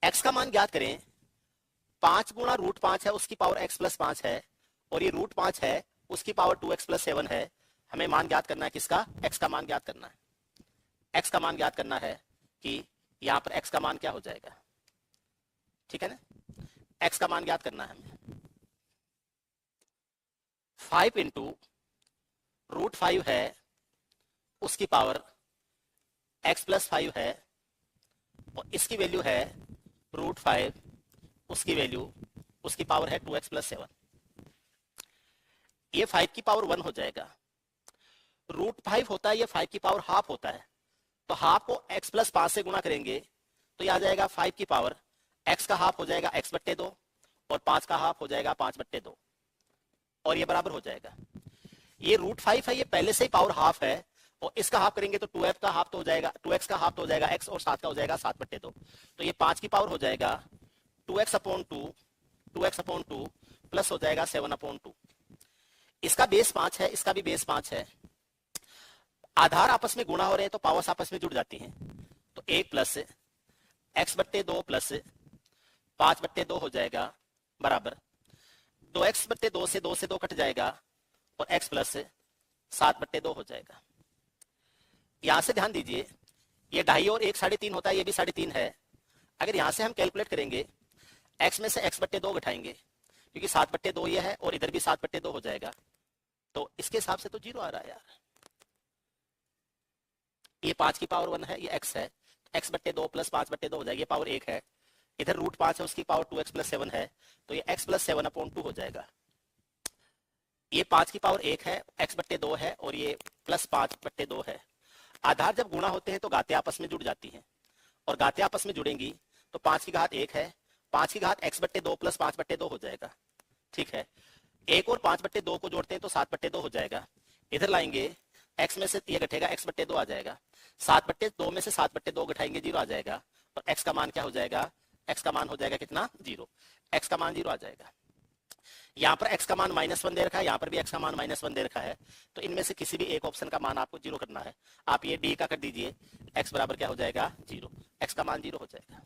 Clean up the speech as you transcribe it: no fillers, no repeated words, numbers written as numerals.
x का मान ज्ञात करें, 5 गुणा रूट 5 है उसकी पावर x प्लस 5 है, और ये रूट 5 है उसकी पावर 2x प्लस 7 है। हमें मान ज्ञात करना है किसका? x का मान ज्ञात करना है। x का मान ज्ञात करना है कि यहां पर x का मान क्या हो जाएगा, ठीक है ना? x का मान ज्ञात करना है हमें। 5 इंटू रूट 5 है उसकी पावर x प्लस 5 है, और इसकी वैल्यू है रूट 5, उसकी वैल्यू उसकी पावर है 2x प्लस 7। ये 5 की पावर 1 हो जाएगा। रूट 5 होता है, ये 5 की पावर हाफ होता है, तो हाफ को x प्लस 5 से गुणा करेंगे तो ये आ जाएगा 5 की पावर x का हाफ हो जाएगा x बट्टे 2, और 5 का हाफ हो जाएगा 5 बट्टे 2, और ये बराबर हो जाएगा। ये रूट 5 है, ये पहले से ही पावर हाफ है, और इसका हाफ करेंगे तो 2f का हाफ तो हो जाएगा, 2x का हाफ तो हो जाएगा x, और 7 का हो जाएगा 7 बट्टे 2, तो ये 5 की पावर हो जाएगा 2x अपॉन 2 प्लस हो जाएगा 7 अपॉन 2। इसका बेस 5 है, इसका भी बेस 5 है। आधार आपस में गुणा हो रहे हैं तो पावर्स आपस में जुड़ जाती हैं, तो 1 प्लस x बट्टे 2 प्लस 5 बट्टे 2 हो जाएगा बराबर 2x बट्टे 2 से 2 कट जाएगा, और x प्लस 7 बट्टे 2 हो जाएगा। यहां से ध्यान दीजिए, ये 2.5 और 1 3.5 होता है, ये भी 3.5 है। अगर यहां से हम कैलकुलेट करेंगे, x में से x बट्टे 2 घटाएंगे, क्योंकि 7 बट्टे 2 ये है, और इधर भी 7 बट्टे 2 हो जाएगा, तो इसके हिसाब से तो 0 आ रहा है यार। ये 5 की पावर 1 है, ये x है, x बट्टे 2 प्लस 5 बट्टे 2 हो जाएगा, ये पावर 1 है। इधर रूट 5 है, उसकी पावर 2x प्लस 7 है, तो ये x प्लस 7 अपॉन 2 हो जाएगा। ये 5 की पावर 1 है, x बट्टे 2 है, और ये प्लस 5 बट्टे 2 है। आधार जब गुणा होते हैं तो घातें आपस में जुड़ जाती हैं, और घातें आपस में जुड़ेंगी तो 5 की घात 1 है, 5 की घात x बट्टे 2 प्लस 5 बट्टे 2 हो जाएगा, ठीक है। 1 और 5 बट्टे 2 को जोड़ते हैं तो 7 बट्टे 2 हो जाएगा। इधर लाएंगे, x में से ये घटेगा, x बट्टे 2 आ जाएगा, 7 बट्टे 2 में से 7 बट्टे 2 घटाएंगे, 0 आ जाएगा, और x का मान क्या हो जाएगा? x का मान हो जाएगा कितना? 0। x का मान 0 आ जाएगा। यहाँ पर x का मान -1 दे रखा है, यहाँ पर भी x का मान -1 दे रखा है, तो इनमें से किसी भी एक ऑप्शन का मान आपको 0 करना है। आप ये d का कर दीजिए, x बराबर क्या हो जाएगा? 0। x का मान 0 हो जाएगा।